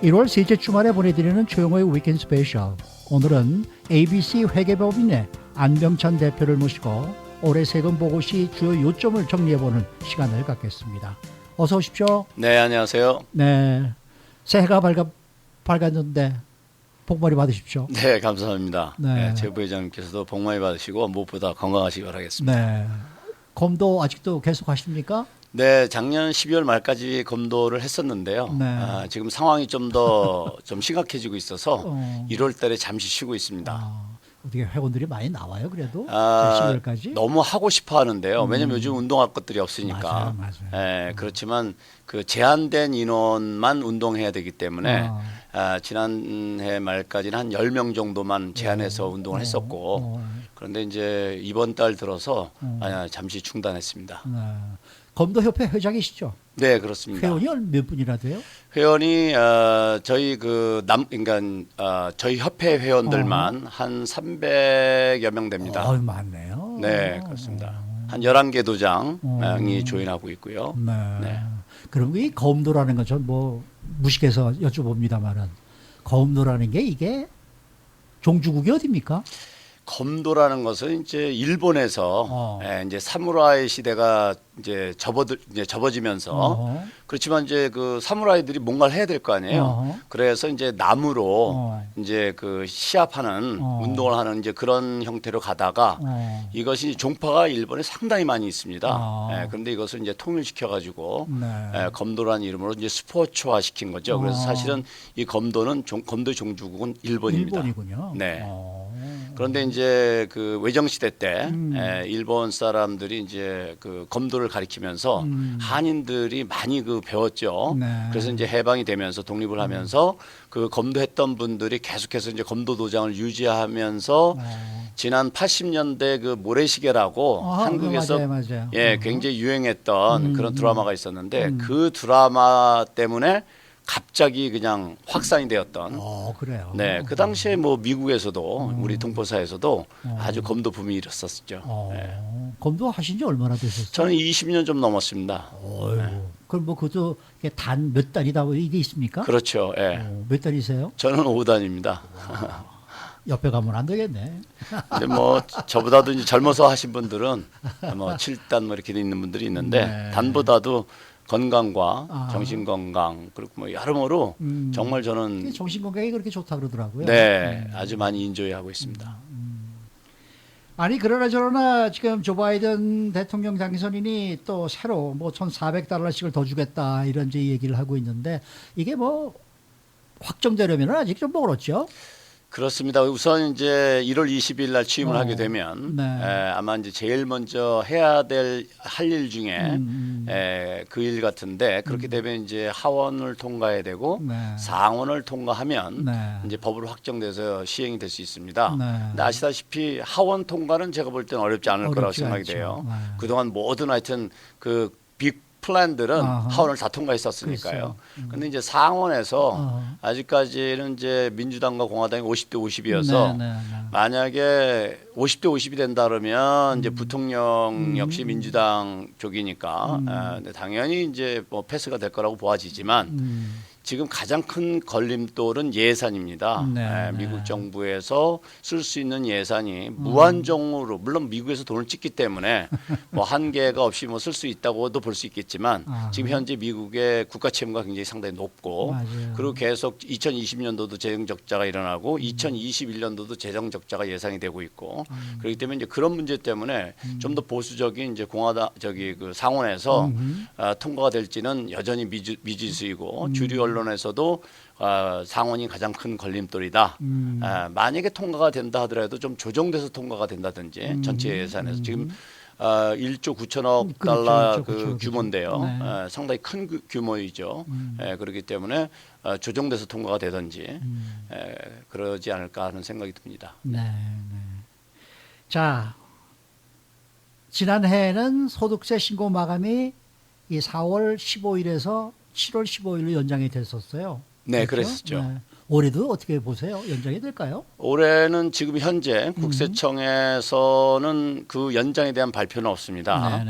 1월 셋째 주말에 보내드리는 최영호의 위켄드 스페셜. 오늘은 ABC 회계법인의 안병찬 대표를 모시고 올해 세금 보고 시 주요 요점을 정리해보는 시간을 갖겠습니다. 어서 오십시오. 네, 안녕하세요. 네, 새해가 밝았는데 복 많이 받으십시오. 네, 감사합니다. 네. 네, 제 부회장님께서도 복 많이 받으시고 무엇보다 건강하시기 바라겠습니다. 네, 검도 아직도 계속 하십니까? 네, 작년 12월 말까지 검도를 했었는데요. 네. 지금 상황이 좀 심각해지고 있어서 1월 달에 잠시 쉬고 있습니다. 어떻게 회원들이 많이 나와요? 그래도 12월까지? 너무 하고 싶어 하는데요. 왜냐면 요즘 운동할 것들이 없으니까. 맞아요. 네, 그렇지만 그 제한된 인원만 운동해야 되기 때문에 지난해 말까지는 한 10명 정도만 제한해서 운동을 했었고 그런데 이제 이번 달 들어서 잠시 중단했습니다. 검도협회 회장이시죠? 네, 그렇습니다. 회원이 몇 분이나 돼요? 회원이 저희 그러니까 저희 협회 회원들만 한 300여 명 됩니다. 많네요. 네, 그렇습니다. 한 11개 도장이 조인하고 있고요. 네. 네. 그럼 이 검도라는 건 전 뭐 무식해서 여쭤봅니다만은 검도라는 게 이게 종주국이 어디입니까? 검도라는 것은 이제 일본에서 이제 사무라이 시대가 이제 접어지면서 그렇지만 이제 그 사무라이들이 뭔가를 해야 될 거 아니에요. 그래서 이제 나무로 이제 그 시합하는 운동을 하는 이제 그런 형태로 가다가 이것이 종파가 일본에 상당히 많이 있습니다. 그런데 이것을 이제 통일시켜 가지고 검도라는 이름으로 이제 스포츠화 시킨 거죠. 그래서 사실은 이 검도는 검도 종주국은 일본입니다. 일본이군요. 네. 그런데 이제 그 외정 시대 때 일본 사람들이 이제 그 검도를 가리키면서 한인들이 많이 그 배웠죠. 네. 그래서 이제 해방이 되면서 독립을 하면서 그 검도했던 분들이 계속해서 이제 검도 도장을 유지하면서 지난 80년대 그 모래시계라고 한국에서 맞아요. 굉장히 유행했던 그런 드라마가 있었는데 그 드라마 때문에 갑자기 그냥 확산이 되었던. 그래요. 네, 그 당시에 뭐 미국에서도 우리 동포사에서도 아주 검도 붐이 일었었죠. 네. 검도 하신 지 얼마나 되셨어요? 저는 20년 좀 넘었습니다. 그럼 뭐 그것도 단 몇 단이다 뭐 이게 있습니까? 그렇죠. 예. 몇 단이세요? 저는 5단입니다. 옆에 가면 안 되겠네. 근데 뭐 저보다도 이제 젊어서 하신 분들은 뭐 7단 뭐 이렇게 돼 있는 분들이 있는데 단보다도 건강과 정신 건강 그리고 뭐 여러모로 정말 저는 정신 건강에 그렇게 좋다 그러더라고요. 네, 아주 많이 인조이하고 있습니다. 아니 그러나 저러나 지금 조 바이든 대통령 당선인이 또 새로 뭐 $1,400씩을 더 주겠다 이런 이제 얘기를 하고 있는데 이게 뭐 확정되려면 아직 좀 멀었죠. 그렇습니다. 우선 이제 1월 20일 날 취임을 하게 되면 아마 이제 제일 먼저 해야 될 할 일 중에 그 일 같은데 그렇게 되면 이제 하원을 통과해야 되고 상원을 통과하면 이제 법으로 확정돼서 시행이 될 수 있습니다. 근데 아시다시피 하원 통과는 제가 볼 때는 어렵지 않을 거라고 생각이 돼요. 그동안 모든 하여튼 그 빅 플랜들은 하원을 다 통과했었으니까요. 그런데 이제 상원에서 아직까지는 이제 민주당과 공화당이 50대 50이어서 만약에 50대 50이 된다 그러면 이제 부통령 역시 민주당 쪽이니까 당연히 이제 뭐 패스가 될 거라고 보아지지만 지금 가장 큰 걸림돌은 예산입니다. 미국 정부에서 쓸 수 있는 예산이 무한정으로 물론 미국에서 돈을 찍기 때문에 뭐 한계가 없이 뭐 쓸 수 있다고도 볼 수 있겠지만 지금 현재 미국의 국가 채무가 굉장히 상당히 높고 그리고 계속 2020년도도 재정 적자가 일어나고 2021년도도 재정 적자가 예상이 되고 있고 그렇기 때문에 이제 그런 문제 때문에 좀 더 보수적인 이제 공화당 그 상원에서 통과가 될지는 여전히 미지수이고 주류 언론에서도 상원이 가장 큰 걸림돌이다. 만약에 통과가 된다 하더라도 좀 조정돼서 통과가 된다든지 전체 예산에서 지금 1조 9천억 달러 그 규모인데요. 상당히 큰 규모이죠. 그렇기 때문에 조정돼서 통과가 되든지 그러지 않을까 하는 생각이 듭니다. 자, 지난해에는 소득세 신고 마감이 이 4월 15일에서 7월 15일로 연장이 됐었어요. 네, 그렇죠? 그랬었죠. 올해도 어떻게 보세요? 연장이 될까요? 올해는 지금 현재 국세청에서는 그 연장에 대한 발표는 없습니다.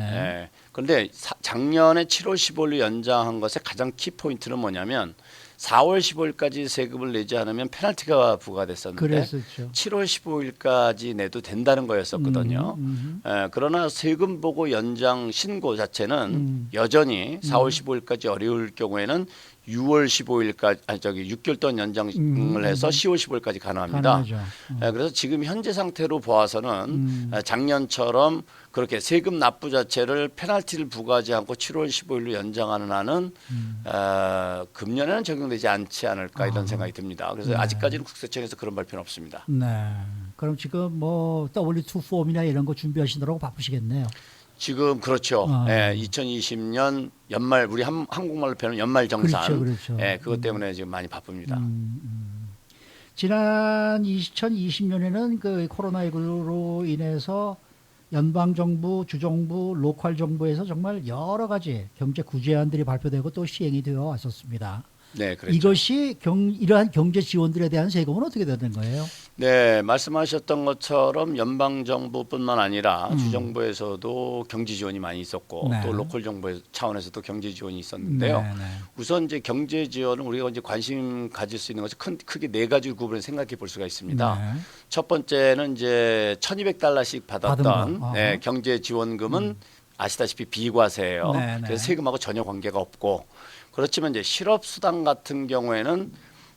그런데 작년에 7월 15일로 연장한 것의 가장 키포인트는 뭐냐면 4월 15일까지 세금을 내지 않으면 페널티가 부과됐었는데 그랬었죠. 7월 15일까지 내도 된다는 거였었거든요. 그러나 세금 보고 연장 신고 자체는 여전히 4월 15일까지 어려울 경우에는 6월 15일까지 6개월 동안 연장을 해서 10월 15일까지 가능합니다. 그래서 지금 현재 상태로 보아서는 작년처럼 그렇게 세금 납부 자체를 페널티를 부과하지 않고 7월 15일로 연장하는 한은 금년에는 적용되지 않지 않을까 이런 생각이 듭니다. 그래서 아직까지는 국세청에서 그런 발표는 없습니다. 네. 그럼 지금 뭐 W2 폼이나 이런 거 준비하시느라고 바쁘시겠네요. 지금 그렇죠. 2020년 연말 우리 한국말로 표현은 연말 정산. 그렇죠. 그것 때문에 지금 많이 바쁩니다. 지난 2020년에는 그 코로나19로 인해서 연방 정부, 주정부, 로컬 정부에서 정말 여러 가지 경제 구제안들이 발표되고 또 시행이 되어 왔었습니다. 네, 그렇죠. 이것이 이러한 경제 지원들에 대한 세금은 어떻게 되는 거예요? 네, 말씀하셨던 것처럼 연방 정부뿐만 아니라 주정부에서도 경제 지원이 많이 있었고 또 로컬 정부 차원에서도 경제 지원이 있었는데요. 우선 이제 경제 지원은 우리가 이제 관심 가질 수 있는 것이 크게 네 가지 구분을 생각해 볼 수가 있습니다. 첫 번째는 이제 1,200달러씩 받았던 경제 지원금은 아시다시피 비과세예요. 그래서 세금하고 전혀 관계가 없고, 그렇지만 이제 실업수당 같은 경우에는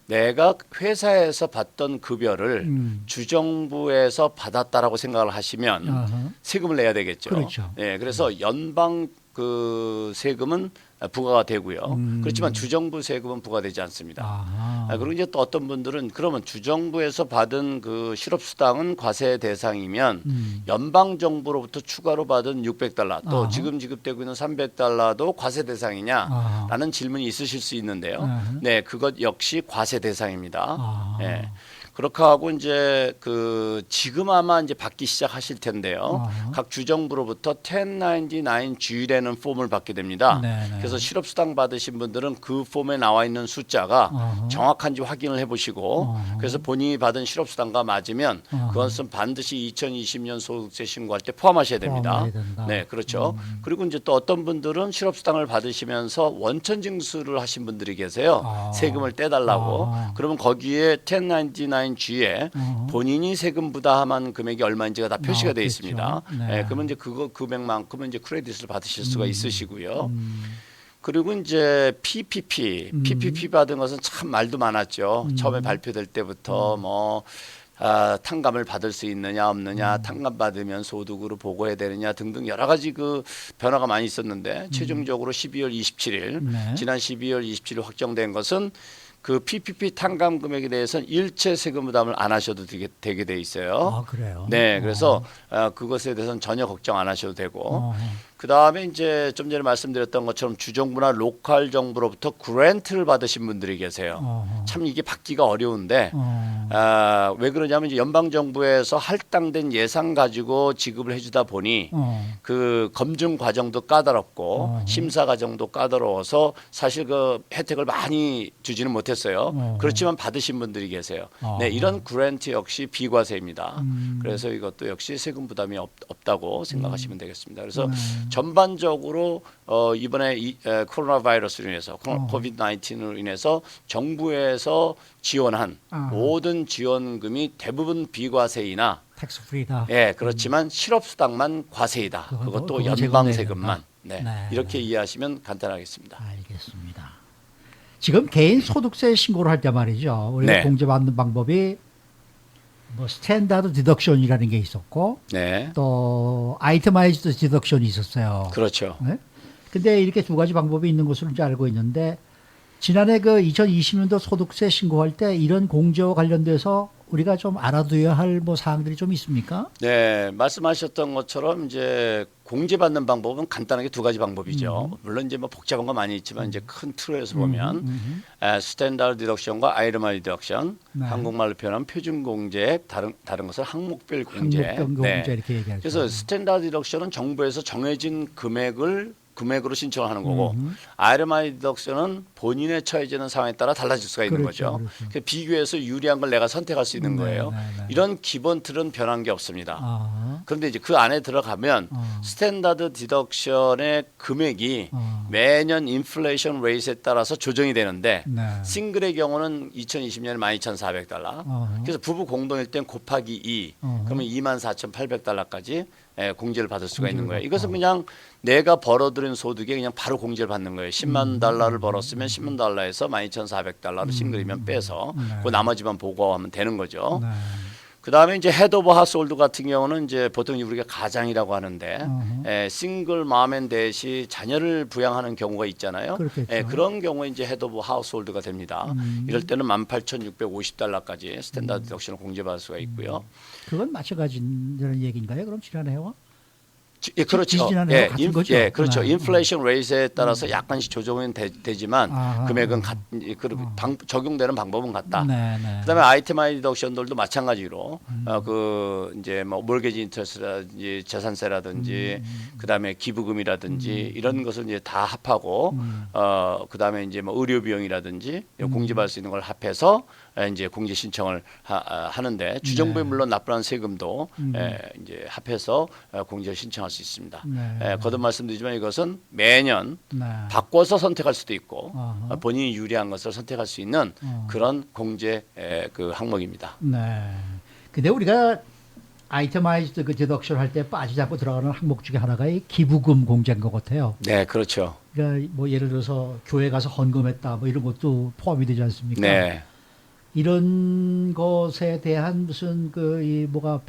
내가 회사에서 받던 급여를 주정부에서 받았다라고 생각을 하시면 세금을 내야 되겠죠. 그렇죠. 네, 그래서 연방 그 세금은 부과가 되고요. 그렇지만 주정부 세금은 부과되지 않습니다. 그리고 이제 또 어떤 분들은 그러면 주정부에서 받은 그 실업수당은 과세 대상이면 연방 정부로부터 추가로 받은 600달러 또 지금 지급되고 있는 300달러도 과세 대상이냐라는 질문이 있으실 수 있는데요. 네, 그것 역시 과세 대상입니다. 네. 그렇게 하고 이제 그 지금 아마 이제 받기 시작하실 텐데요. 각 주정부로부터 1099G라는 폼을 받게 됩니다. 그래서 실업수당 받으신 분들은 그 폼에 나와 있는 숫자가 정확한지 확인을 해보시고 그래서 본인이 받은 실업수당과 맞으면 그것은 반드시 2020년 소득세 신고할 때 포함하셔야 됩니다. 네, 그렇죠. 그리고 이제 또 어떤 분들은 실업수당을 받으시면서 원천징수를 하신 분들이 계세요. 세금을 떼달라고. 그러면 거기에 1099G에 본인이 세금 부담한 금액이 얼마인지가 다 표시가 되어 있습니다. 그러면 이제 그거 금액만큼은 이제 크레딧을 받으실 수가 있으시고요. 그리고 이제 PPP 받은 것은 참 말도 많았죠. 처음에 발표될 때부터 뭐 탕감을 받을 수 있느냐 없느냐, 탕감 받으면 소득으로 보고해야 되느냐 등등 여러 가지 그 변화가 많이 있었는데 최종적으로 12월 27일 지난 12월 27일 확정된 것은 그 PPP 탕감 금액에 대해서는 일체 세금 부담을 안 하셔도 되게 돼 있어요. 그래요? 네, 그래서 그것에 대해서는 전혀 걱정 안 하셔도 되고. 그 다음에 이제 좀 전에 말씀드렸던 것처럼 주정부나 로컬 정부로부터 그랜트를 받으신 분들이 계세요. 참 이게 받기가 어려운데 왜 그러냐면 이제 연방 정부에서 할당된 예산 가지고 지급을 해주다 보니 그 검증 과정도 까다롭고 심사 과정도 까다로워서 사실 그 혜택을 많이 주지는 못했어요. 그렇지만 받으신 분들이 계세요. 네, 이런 그랜트 역시 비과세입니다. 그래서 이것도 역시 세금 부담이 없다고 생각하시면 되겠습니다. 그래서 전반적으로 이번에 코로나 바이러스로 인해서 코비드 19으로 인해서 정부에서 지원한 모든 지원금이 대부분 비과세이나 텍스 프리다. 예, 그렇지만 실업수당만 과세이다. 그것도 연방 세금만. 네, 이렇게 이해하시면 간단하겠습니다. 알겠습니다. 지금 개인 소득세 신고를 할 때 말이죠. 우리가 공제받는 방법이 뭐 스탠다드 디덕션이라는 게 있었고 또 아이템아이즈드 디덕션이 있었어요. 그렇죠. 네? 근데 이렇게 두 가지 방법이 있는 것으로 이제 알고 있는데 지난해 그 2020년도 소득세 신고할 때 이런 공제와 관련돼서 우리가 좀 알아둬야 할 뭐 사항들이 좀 있습니까? 네, 말씀하셨던 것처럼 이제 공제받는 방법은 간단하게 두 가지 방법이죠. 물론 이제 뭐 복잡한 거 많이 있지만 이제 큰 틀에서 보면 스탠다드 디덕션과 아이템아이즈드 디덕션, 한국말로 표현하면 표준 공제, 다른 것을 항목별 공제. 항목별 공제 이렇게 얘기하죠. 그래서 스탠다드 디덕션은 정부에서 정해진 금액으로 신청을 하는 거고 아이템아이즈드 디덕션은 본인의 처해지는 상황에 따라 달라질 수가 있는 거죠. 비교해서 유리한 걸 내가 선택할 수 있는 거예요. 이런 기본 틀은 변한 게 없습니다. 그런데 이제 그 안에 들어가면 스탠다드 디덕션의 금액이 매년 인플레이션 레이트에 따라서 조정이 되는데 네. 싱글의 경우는 2020년에 12,400달러. 그래서 부부 공동일 땐 곱하기 2. 그러면 24,800달러까지 공제를 받을 수가 있는 거예요. 이것은 그냥 내가 벌어들인 소득에 그냥 바로 공제를 받는 거예요. 10만 달러를 벌었으면 10만 달러에서 12,400달러를 싱글이면 빼서 그 나머지만 보고하면 되는 거죠. 네. 그 다음에 이제 헤드 오브 하우스홀드 같은 경우는 이제 보통 우리가 가장이라고 하는데 싱글 맘앤댓이 자녀를 부양하는 경우가 있잖아요. 그런 경우에 이제 헤드 오브 하우스홀드가 됩니다. 이럴 때는 18,650달러까지 스탠다드 디덕션을 공제받을 수가 있고요. 그건 마찬가지라는 얘기인가요? 그럼 지난해와? 예, 그렇죠. 지난해와 같은 거죠? 예, 그렇죠. 인플레이션 레이트에 따라서 약간씩 조정은 되지만 금액은 적용되는 방법은 같다. 그다음에 아이템아이 디덕션들도 마찬가지로 그 이제 뭐 몰게지 인터스라든지 재산세라든지 그다음에 기부금이라든지 이런 것을 이제 다 합하고 그다음에 이제 뭐 의료 비용이라든지 공제받을 수 있는 걸 합해서 이제 공제 신청을 하는데 주정부에 물론 납부한 세금도 이제 합해서 공제 신청할 수 있습니다. 거듭 말씀드리지만 이것은 매년 바꿔서 선택할 수도 있고 본인이 유리한 것을 선택할 수 있는 그런 공제 그 항목입니다. 네. 근데 우리가 아이템아이즈드 그 디덕션 할 때 빠지지 않고 들어가는 항목 중에 하나가 이 기부금 공제인 것 같아요. 네, 그렇죠. 그러니까 뭐 예를 들어서 교회 가서 헌금했다 뭐 이런 것도 포함이 되지 않습니까? 네. 이런 것에 대한 무슨 이 뭐가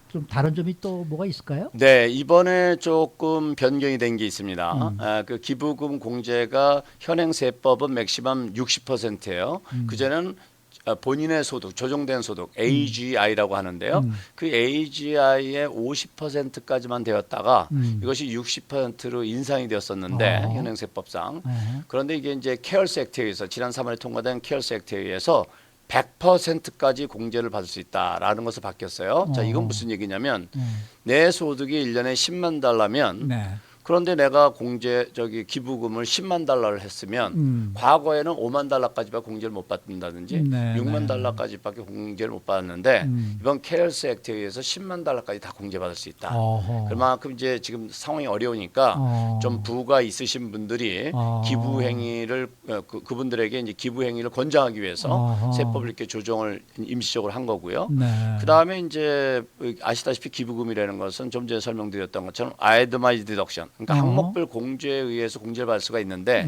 좀 다른 점이 또 뭐가 있을까요? 네, 이번에 조금 변경이 된 게 있습니다. 그 기부금 공제가 현행 세법은 맥시멈 60%예요. 그전에는 본인의 소득, 조정된 소득, AGI라고 하는데요. 그 AGI의 50%까지만 되었다가 이것이 60%로 인상이 되었었는데 현행 세법상. 그런데 이게 이제 케어스 액트에 의해서 지난 3월에 통과된 케어스 액트에 의해서 100%까지 공제를 받을 수 있다라는 것을 바뀌었어요. 자, 이건 무슨 얘기냐면 내 소득이 1년에 10만 달러면 그런데 내가 기부금을 10만 달러를 했으면 과거에는 5만 달러까지밖에 공제를 못 받는다든지 6만 달러까지밖에 공제를 못 받았는데 이번 케어스 액트에 의해서 10만 달러까지 다 공제받을 수 있다. 그만큼 이제 지금 상황이 어려우니까 좀 부가 있으신 분들이 기부 행위를 그분들에게 이제 기부 행위를 권장하기 위해서 세법을 이렇게 조정을 임시적으로 한 거고요. 그 다음에 이제 아시다시피 기부금이라는 것은 좀 전에 설명드렸던 것처럼 아이템아이즈 디덕션, 그러니까 항목별 공제에 의해서 공제를 받을 수가 있는데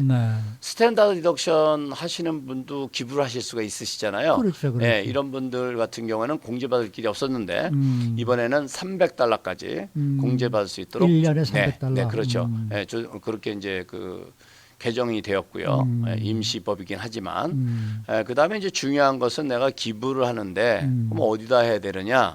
스탠다드 디덕션 하시는 분도 기부를 하실 수가 있으시잖아요. 그렇죠. 네, 이런 분들 같은 경우에는 공제받을 길이 없었는데 이번에는 300달러까지 공제받을 수 있도록 1년에 300달러. 네, 그렇죠. 네, 그렇게 이제 그 개정이 되었고요. 임시법이긴 하지만 그다음에 이제 중요한 것은 내가 기부를 하는데 그럼 어디다 해야 되느냐?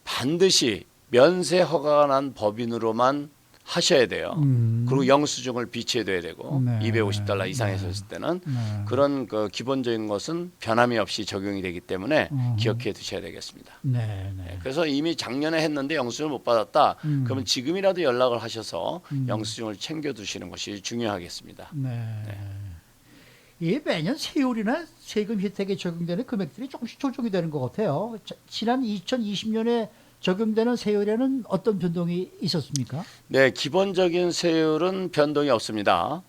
반드시 면세 허가가 난 법인으로만 하셔야 돼요. 그리고 영수증을 비치해둬야 되고 250달러 이상 했을 때는 그런 그 기본적인 것은 변함이 없이 적용이 되기 때문에 기억해 두셔야 되겠습니다. 그래서 이미 작년에 했는데 영수증을 못 받았다. 그러면 지금이라도 연락을 하셔서 영수증을 챙겨 두시는 것이 중요하겠습니다. 이게 매년 세율이나 세금 혜택에 적용되는 금액들이 조금씩 조정이 되는 것 같아요. 지난 2020년에 적용되는 세율에는 어떤 변동이 있었습니까? 네, 기본적인 세율은 변동이 없습니다.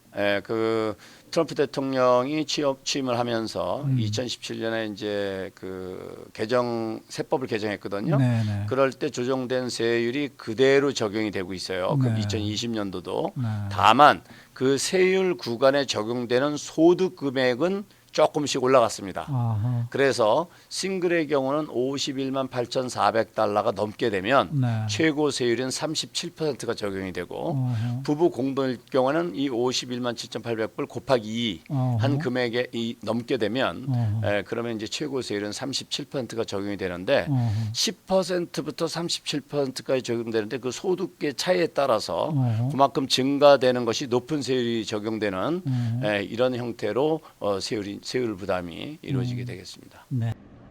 그 트럼프 대통령이 취임을 하면서 2017년에 이제 그 세법을 개정했거든요. 그럴 때 조정된 세율이 그대로 적용이 되고 있어요. 그 2020년도도. 다만 그 세율 구간에 적용되는 소득 금액은 조금씩 올라갔습니다. 그래서 싱글의 경우는 51만 8,400달러가 넘게 되면 최고 세율은 37%가 적용이 되고 부부 공동일 경우는 이 51만 7,800불 곱하기 2 한 금액에 넘게 되면 그러면 이제 최고 세율은 37%가 적용이 되는데 10%부터 37%까지 적용되는데 그 소득의 차이에 따라서 그만큼 증가되는 것이 높은 세율이 적용되는 이런 형태로 세율 부담이 이루어지게 되겠습니다.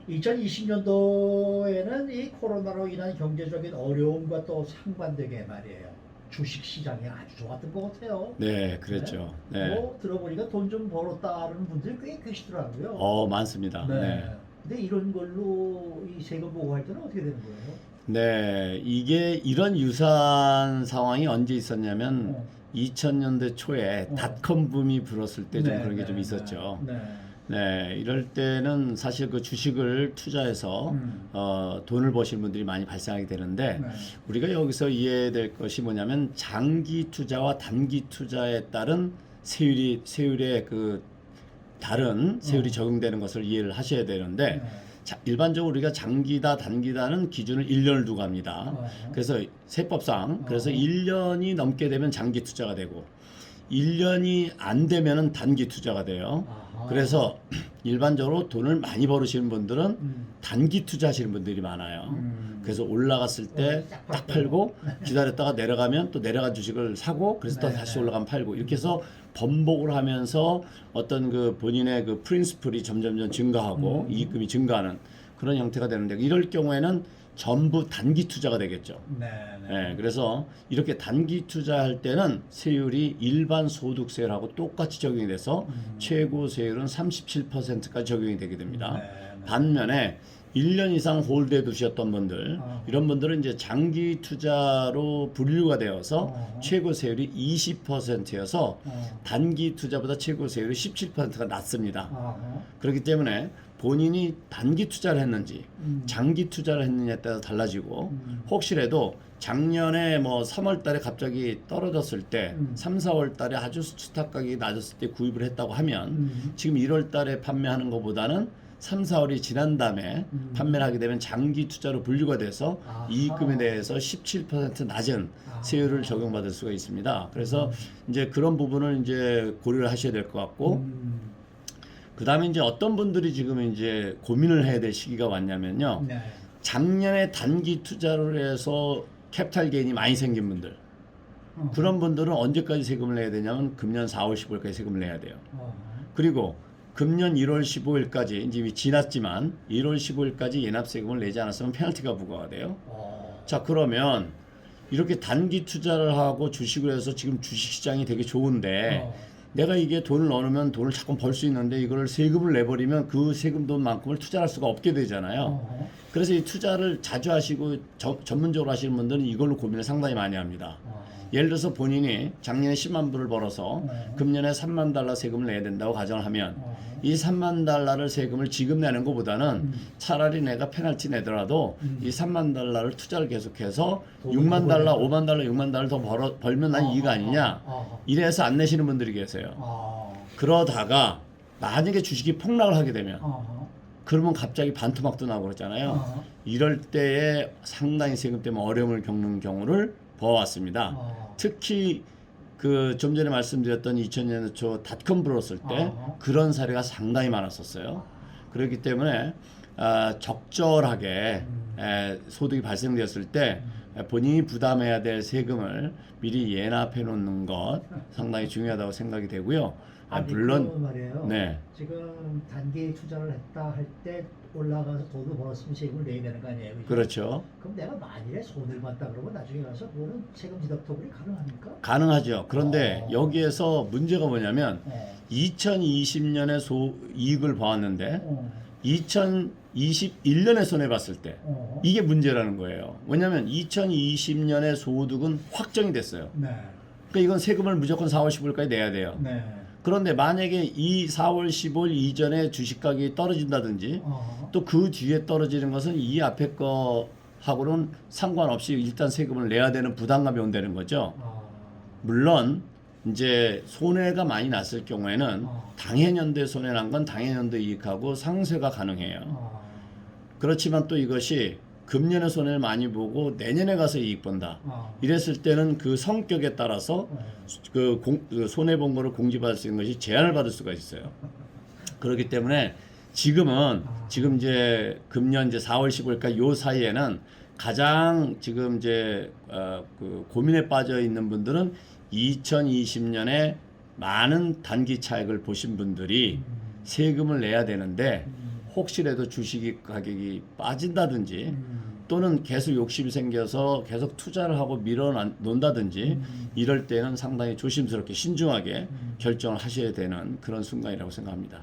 2020년도에는 이 코로나로 인한 경제적인 어려움과 또 상반되게 말이에요. 주식 시장이 아주 좋았던 것 같아요. 네, 그랬죠. 뭐 들어보니까 돈 좀 벌었다는 분들이 꽤 계시더라고요. 많습니다. 근데 이런 걸로 이 세금 보고할 때는 어떻게 되는 거예요? 네, 이게 이런 유사한 상황이 언제 있었냐면 2000년대 초에 닷컴 붐이 불었을 때 좀 네, 그런 게 네, 좀 네. 있었죠. 네. 네, 이럴 때는 사실 그 주식을 투자해서 돈을 버시는 분들이 많이 발생하게 되는데 네. 우리가 여기서 이해될 것이 뭐냐면 장기 투자와 단기 투자에 따른 세율의 그 다른 세율이 적용되는 것을 이해를 하셔야 되는데 네. 자, 일반적으로 우리가 장기다 단기다는 기준을 1년을 두고 합니다. 어. 그래서 세법상 그래서 1년이 넘게 되면 장기 투자가 되고 1년이 안 되면은 단기 투자가 돼요. 아하. 그래서 일반적으로 돈을 많이 벌으시는 분들은 음. 단기 투자하시는 분들이 많아요. 음. 그래서 올라갔을 때 딱 팔고 기다렸다가 내려가면 또 내려간 주식을 사고 그래서 또 네, 다시 네. 올라가면 팔고 이렇게 해서 번복을 하면서 어떤 그 본인의 그 프린스플이 점점점 증가하고 이익금이 증가하는 그런 형태가 되는데 이럴 경우에는 전부 단기 투자가 되겠죠. 네. 예, 그래서 이렇게 단기 투자할 때는 세율이 일반 소득세율하고 똑같이 적용이 돼서 최고 세율은 37%까지 적용이 되게 됩니다. 네. 반면에 1년 이상 홀드해 두셨던 분들, 이런 분들은 이제 장기 투자로 분류가 되어서 최고 세율이 20%여서 단기 투자보다 최고 세율이 17%가 낮습니다. 그렇기 때문에 본인이 단기 투자를 했는지 장기 투자를 했느냐에 따라 달라지고 혹시라도 작년에 뭐 3월 달에 갑자기 떨어졌을 때 3, 4월 달에 아주 스탁 가격이 낮았을 때 구입을 했다고 하면 지금 1월 달에 판매하는 것보다는 3, 4월이 지난 다음에 판매를 하게 되면 장기 투자로 분류가 돼서 이익금에 대해서 17% 낮은 세율을 적용받을 수가 있습니다. 그래서 이제 그런 부분을 이제 고려를 하셔야 될 것 같고 그 다음에 이제 어떤 분들이 지금 이제 고민을 해야 될 시기가 왔냐면요. 네. 작년에 단기 투자를 해서 캐피탈 게인이 많이 생긴 분들. 그런 분들은 언제까지 세금을 내야 되냐면 금년 4월 15일까지 세금을 내야 돼요. 그리고 금년 1월 15일까지 이제 지났지만 1월 15일까지 예납세금을 내지 않았으면 페널티가 부과가 돼요. 자, 그러면 이렇게 단기 투자를 하고 주식을 해서 지금 주식시장이 되게 좋은데 내가 이게 돈을 넣으면 돈을 자꾸 벌 수 있는데 이걸 세금을 내버리면 그 세금 돈만큼을 투자할 수가 없게 되잖아요. 그래서 이 투자를 자주 하시고 전문적으로 하시는 분들은 이걸로 고민을 상당히 많이 합니다. 예를 들어서 본인이 작년에 10만 불을 벌어서 금년에 3만 달러 세금을 내야 된다고 가정을 하면 이 3만 달러를 세금을 지금 내는 것보다는 차라리 내가 페널티 내더라도 이 3만 달러를 투자를 계속해서 6만 달러, 5만 달러, 6만 달러 더 벌면 난 이익 아니냐 이래서 안 내시는 분들이 계세요. 그러다가 만약에 주식이 폭락을 하게 되면 그러면 갑자기 반토막도 나고 그러잖아요. 이럴 때에 상당히 세금 때문에 어려움을 겪는 경우를 보아왔습니다. 특히 그 좀 전에 말씀드렸던 2000년 초 닷컴 불었을 때 그런 사례가 상당히 많았었어요. 그렇기 때문에 적절하게 소득이 발생되었을 때 본인이 부담해야 될 세금을 미리 예납해 놓는 것 상당히 중요하다고 생각이 되고요. 물론 말이에요. 네. 지금 단기 투자를 했다 할 때 올라가서 돈을 벌었으면 세금을 내야 되는 거 아니에요? 그죠? 그렇죠. 그럼 내가 만일에 손해를 봤다 그러면 나중에 가서 그거는 세금 디덕터블이 가능합니까? 가능하죠. 그런데 여기에서 문제가 뭐냐면 2020년에 이익을 봐왔는데 2021년에 손해 봤을 때 이게 문제라는 거예요. 왜냐하면 2020년에 소득은 확정이 됐어요. 네. 그러니까 이건 세금을 무조건 4월 15일까지 내야 돼요. 네. 그런데 만약에 이 4월 15일 이전에 주식 가격이 떨어진다든지 또 그 뒤에 떨어지는 것은 이 앞에 거하고는 상관없이 일단 세금을 내야 되는 부담감이 온다는 거죠. 물론 이제 손해가 많이 났을 경우에는 당해년도에 손해 난 건 당해년도 이익하고 상쇄가 가능해요. 그렇지만 또 이것이 금년에 손해를 많이 보고 내년에 가서 이익 본다. 이랬을 때는 그 성격에 따라서 그 손해 본 거를 공지받을 수 있는 것이 제한을 받을 수가 있어요. 그렇기 때문에 지금 이제 금년 이제 4월 15일까지 요 사이에는 가장 지금 이제 그 고민에 빠져 있는 분들은 2020년에 많은 단기 차익을 보신 분들이 세금을 내야 되는데 혹시라도 주식 가격이 빠진다든지 또는 계속 욕심이 생겨서 계속 투자를 하고 밀어놓는다든지 이럴 때는 상당히 조심스럽게 신중하게 결정을 하셔야 되는 그런 순간이라고 생각합니다.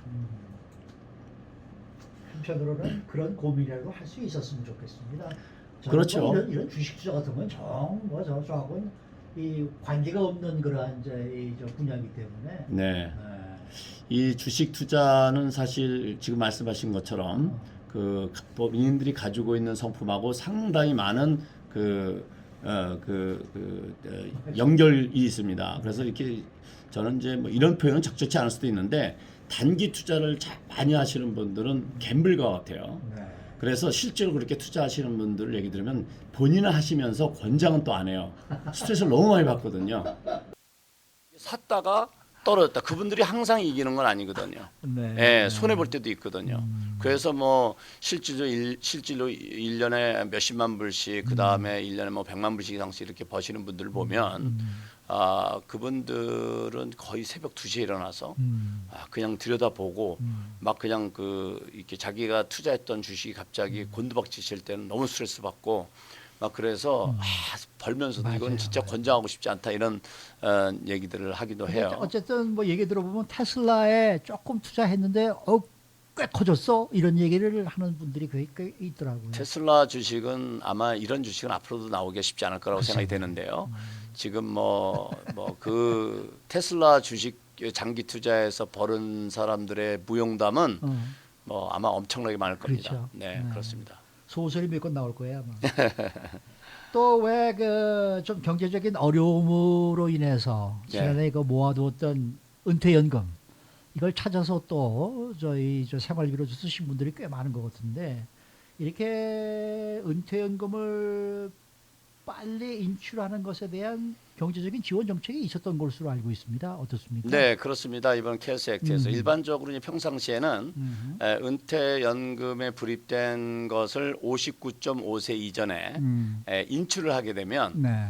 한편으로는 그런 고민이라도 할 수 있었으면 좋겠습니다. 그렇죠. 뭐 이런 주식 투자 같은 건 정뭐 저하고는 이 관계가 없는 그러한 이제 이저 분야이기 때문에. 네. 네. 이 주식 투자는 사실 지금 말씀하신 것처럼 그 본인들이 가지고 있는 성품하고 상당히 많은 연결이 있습니다. 그래서 이렇게 저는 이제 뭐 이런 표현은 적절치 않을 수도 있는데 단기 투자를 많이 하시는 분들은 갬블과 같아요. 네. 그래서 실제로 그렇게 투자하시는 분들을 얘기 들으면 본인은 하시면서 권장은 또 안 해요. 스트레스를 너무 많이 받거든요. 샀다가 떨어졌다. 그분들이 항상 이기는 건 아니거든요. 네. 예, 손해 볼 때도 있거든요. 그래서 뭐 실질로 1년에 몇십만 불씩 그다음에 1년에 뭐 100만 불씩 이상씩 이렇게 버시는 분들을 보면 그분들은 거의 새벽 2시에 일어나서 그냥 들여다보고 막 그냥 이렇게 자기가 투자했던 주식이 갑자기 곤두박질 때는 너무 스트레스 받고 막 그래서 벌면서도 맞아요, 이건 진짜 권장하고 싶지 않다 이런 얘기들을 하기도 해요. 어쨌든 뭐 얘기 들어보면 테슬라에 조금 투자했는데 꽤 커졌어 이런 얘기를 하는 분들이 꽤 있더라고요. 테슬라 주식은 아마 이런 주식은 앞으로도 나오기 쉽지 않을 거라고 생각이 되는데요. 지금 그 테슬라 주식 장기 투자에서 벌은 사람들의 무용담은 뭐 아마 엄청나게 많을 겁니다. 그렇죠. 네, 그렇습니다. 소설이 몇 권 나올 거예요 아마. 또 왜 그 좀 경제적인 어려움으로 인해서 지난해 그 모아두었던 은퇴연금 이걸 찾아서 또 저희 생활비로 쓰신 분들이 꽤 많은 것 같은데 이렇게 은퇴연금을 빨리 인출하는 것에 대한 경제적인 지원 정책이 있었던 것으로 알고 있습니다. 어떻습니까? 네, 그렇습니다. 이번 케어스 액트에서 일반적으로 이제 평상시에는 은퇴연금에 불입된 것을 59.5세 이전에 인출을 하게 되면 네.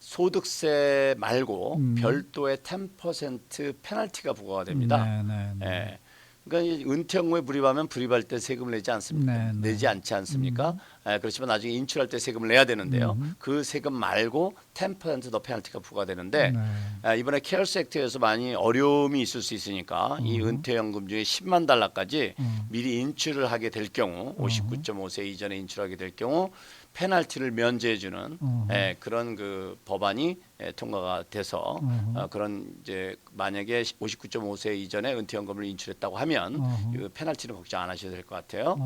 소득세 말고 별도의 10% 페널티가 부과가 됩니다. 예. 그러니까 이 은퇴연금에 불입하면 불입할 때 세금을 내지 않습니까? 내지 않지 않습니까? 그렇지만 나중에 인출할 때 세금을 내야 되는데요. 그 세금 말고 10%더 페널티가 부과되는데 이번에 케어스 액트에서 많이 어려움이 있을 수 있으니까 이 은퇴연금 중에 10만 달러까지 미리 인출을 하게 될 경우 59.5세 이전에 인출하게 될 경우 페널티를 면제해주는 그런 그 법안이 통과가 돼서 그런 이제 만약에 59.5세 이전에 은퇴연금을 인출했다고 하면 이 페널티는 걱정 안 하셔도 될 것 같아요.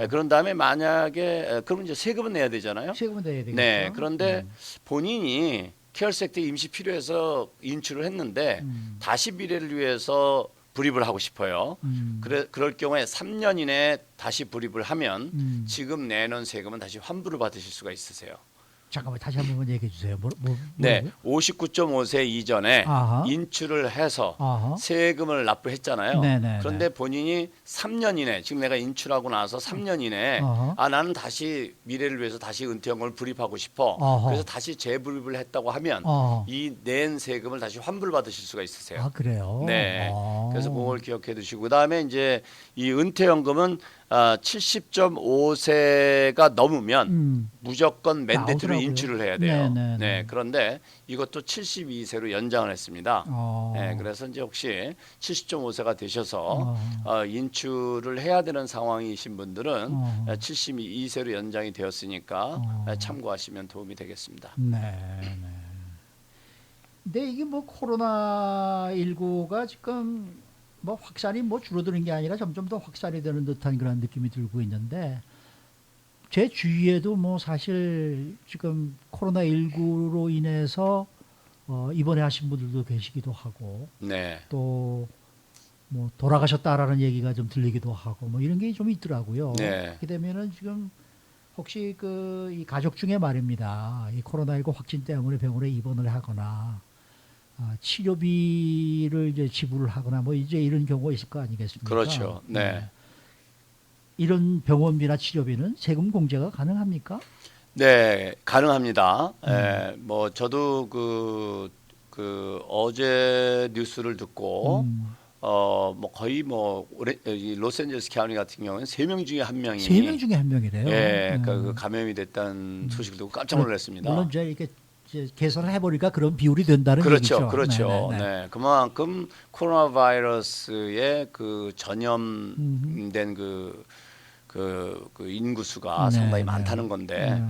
그런 다음에 만약에 그러면 이제 세금은 내야 되잖아요. 세금은 내야 되겠죠. 네, 그런데 본인이 케어스 액트 임시 필요해서 인출을 했는데 다시 미래를 위해서 불입을 하고 싶어요. 그럴 경우에 3년 이내에 다시 불입을 하면 지금 내는 세금은 다시 환불을 받으실 수가 있으세요. 잠깐만 다시 한 번 얘기해 주세요. 네, 59.5세 이전에 아하. 인출을 해서 아하. 세금을 납부했잖아요. 네네네. 그런데 본인이 3년 이내, 지금 내가 인출하고 나서 3년 이내에 아하. 나는 다시 미래를 위해서 다시 은퇴연금을 불입하고 싶어. 아하. 그래서 다시 재불입을 했다고 하면 아하. 이 낸 세금을 다시 환불받으실 수가 있으세요. 아 그래요? 네. 그래서 그걸 기억해 두시고 그다음에 이제 이 은퇴연금은 70.5세가 넘으면 무조건 맨데트로 나오더라고요. 인출을 해야 돼요. 네네네. 네. 그런데 이것도 72세로 연장을 했습니다. 어. 네. 그래서 이제 혹시 70.5세가 되셔서 인출을 해야 되는 상황이신 분들은 72세로 연장이 되었으니까 참고하시면 도움이 되겠습니다. 네. 네. 근데 이게 뭐 코로나19가 지금 뭐 확산이 뭐 줄어드는 게 아니라 점점 더 확산이 되는 듯한 그런 느낌이 들고 있는데 제 주위에도 뭐 사실 지금 코로나19로 인해서 입원하신 분들도 계시기도 하고 네. 또 뭐 돌아가셨다라는 얘기가 좀 들리기도 하고 뭐 이런 게 좀 있더라고요. 네. 그렇게 되면은 지금 혹시 이 가족 중에 말입니다. 이 코로나19 확진 때문에 병원에 입원을 하거나 치료비를 이제 지불을 하거나 뭐 이제 이런 경우가 있을 거 아니겠습니까? 그렇죠. 네. 이런 병원비나 치료비는 세금 공제가 가능합니까? 네, 가능합니다. 뭐 저도 그 어제 뉴스를 듣고 뭐 거의 이 로스앤젤레스 카운티 같은 경우는 3명 중에 1명이 3명 중에 1명이래요. 예, 그 감염이 됐다는 소식을 듣고 깜짝 놀랐습니다. 물론 이제 이렇게 계산을 해보니까 그런 비율이 된다는 그렇죠, 얘기죠. 그렇죠. 네네네. 네, 그만큼 코로나 바이러스의 그 전염된 그 그 인구수가 네, 상당히 네. 많다는 건데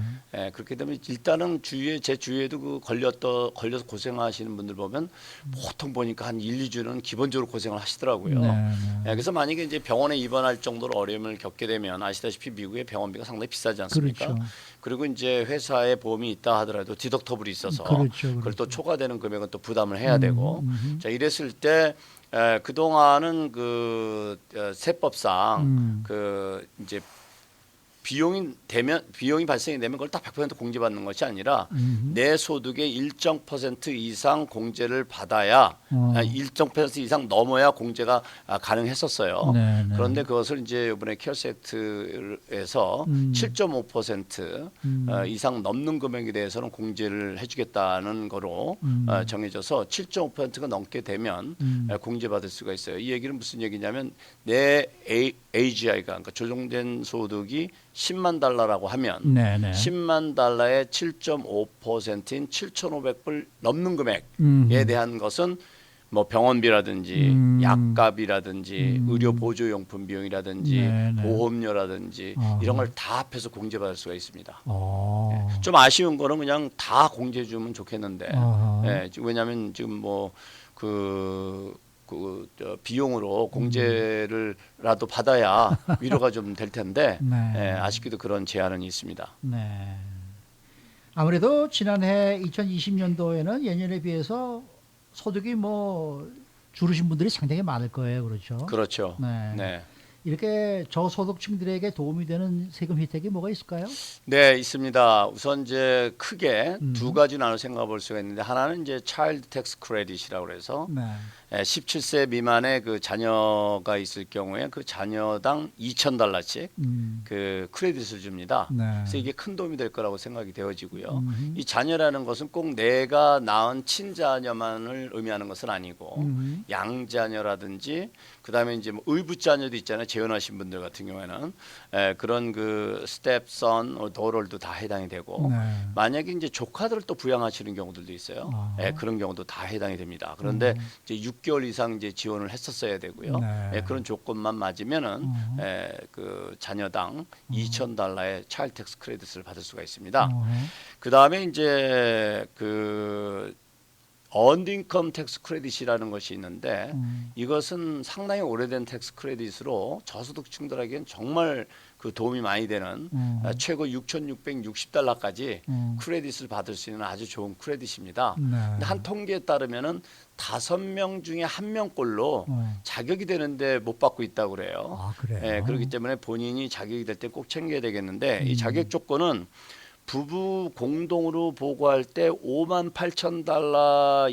그렇게 되면 일단은 제 주위에도 그 걸려서 고생하시는 분들 보면 보통 보니까 한 1, 2주는 기본적으로 고생을 하시더라고요. 네. 그래서 만약에 이제 병원에 입원할 정도로 어려움을 겪게 되면 아시다시피 미국의 병원비가 상당히 비싸지 않습니까? 그렇죠. 그리고 이제 회사에 보험이 있다 하더라도 디덕터블이 있어서 그렇죠, 그걸 또 그렇죠. 초과되는 금액은 또 부담을 해야 되고 자 이랬을 때 그동안은 그 세법상 그 이제 비용이 발생이 되면 그걸 딱 100% 공제받는 것이 아니라 내 소득의 일정 퍼센트 이상 공제를 받아야 일정 퍼센트 이상 넘어야 공제가 가능했었어요. 네, 네. 그런데 그것을 이제 이번에 케어스 액트에서 7.5% 이상 넘는 금액에 대해서는 공제를 해주겠다는 거로 정해져서 7.5%가 넘게 되면 공제받을 수가 있어요. 이 얘기는 무슨 얘기냐면 내 AGI가 그러니까 조정된 소득이 10만 달러라고 하면 네, 네. 10만 달러의 7.5%인 7,500불 넘는 금액에 대한 것은 뭐 병원비라든지 약값이라든지 의료 보조용품 비용이라든지 네, 네. 보험료라든지 이런 걸 다 합해서 공제받을 수가 있습니다. 어. 좀 아쉬운 거는 그냥 다 공제해 주면 좋겠는데 아하. 왜냐하면 지금 뭐 비용으로 공제를라도 받아야 위로가 좀 될 텐데 네. 아쉽게도 그런 제한은 있습니다. 네. 아무래도 지난해 2020년도에는 예년에 비해서 소득이 뭐 줄으신 분들이 상당히 많을 거예요. 그렇죠? 그렇죠. 네. 네. 이렇게 저소득층들에게 도움이 되는 세금 혜택이 뭐가 있을까요? 네, 있습니다. 우선 이제 크게 두 가지 나눠 생각해 볼 수가 있는데 하나는 이제 차일드 텍스 크레딧이라고 그래서 네. 17세 미만의 그 자녀가 있을 경우에 그 자녀당 2,000달러씩 그 크레딧을 줍니다. 네. 그래서 이게 큰 도움이 될 거라고 생각이 되어지고요. 이 자녀라는 것은 꼭 내가 낳은 친자녀만을 의미하는 것은 아니고 양자녀라든지 그다음에 이제 뭐 의붓 자녀도 있잖아요. 재혼하신 분들 같은 경우에는 그런 그 스텝선, 도럴도 다 해당이 되고 네. 만약에 이제 조카들을 또 부양하시는 경우들도 있어요. 그런 경우도 다 해당이 됩니다. 그런데 이제 6개월 이상 이제 지원을 했었어야 되고요. 네. 그런 조건만 맞으면은 그 자녀당 2,000달러의 차일드 텍스 크레딧을 받을 수가 있습니다. 그 다음에 이제 그 earned income tax credit이라는 것이 있는데 이것은 상당히 오래된 텍스 크레딧으로 저소득층들에게는 정말 그 도움이 많이 되는 최고 6,660달러까지 크레딧을 받을 수 있는 아주 좋은 크레딧입니다. 네. 근데 한 통계에 따르면은 5명 중에 1명꼴로 자격이 되는데 못 받고 있다고 그래요. 아, 그래요? 그렇기 때문에 본인이 자격이 될 때 꼭 챙겨야 되겠는데 이 자격 조건은 부부 공동으로 보고할 때 58,000달러